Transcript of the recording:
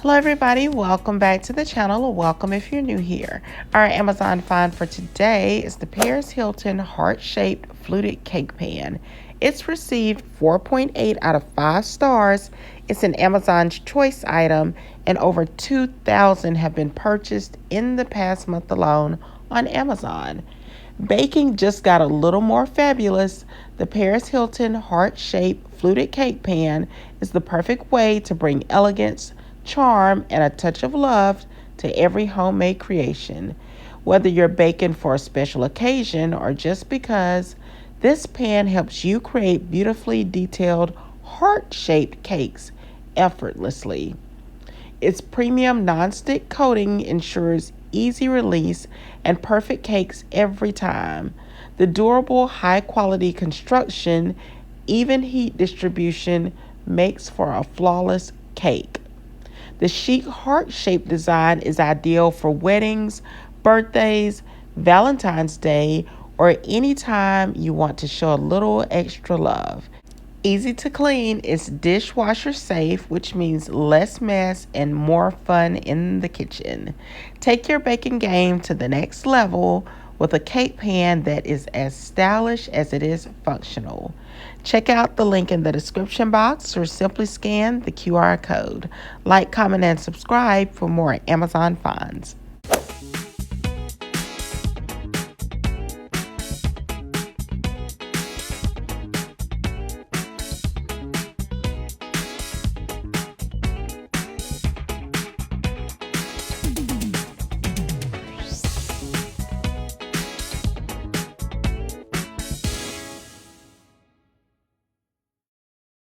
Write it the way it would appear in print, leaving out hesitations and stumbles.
Hello everybody, welcome back to the channel, or welcome if you're new here. Our Amazon find for today is the Paris Hilton Heart-Shaped Fluted Cake Pan. It's received 4.8 out of 5 stars. It's an Amazon's choice item, and over 2,000 have been purchased in the past month alone on Amazon. Baking just got a little more fabulous. The Paris Hilton Heart-Shaped Fluted Cake Pan is the perfect way to bring elegance, charm, and a touch of love to every homemade creation. Whether you're baking for a special occasion or just because, this pan helps you create beautifully detailed heart-shaped cakes effortlessly. Its premium nonstick coating ensures easy release and perfect cakes every time. The durable, high-quality construction, even heat distribution makes for a flawless cake. The chic heart-shaped design is ideal for weddings, birthdays, Valentine's Day, or any time you want to show a little extra love. Easy to clean, it's dishwasher safe, which means less mess and more fun in the kitchen. Take your baking game to the next level with a cake pan that is as stylish as it is functional. Check out the link in the description box or simply scan the QR code. Like, comment, and subscribe for more Amazon finds.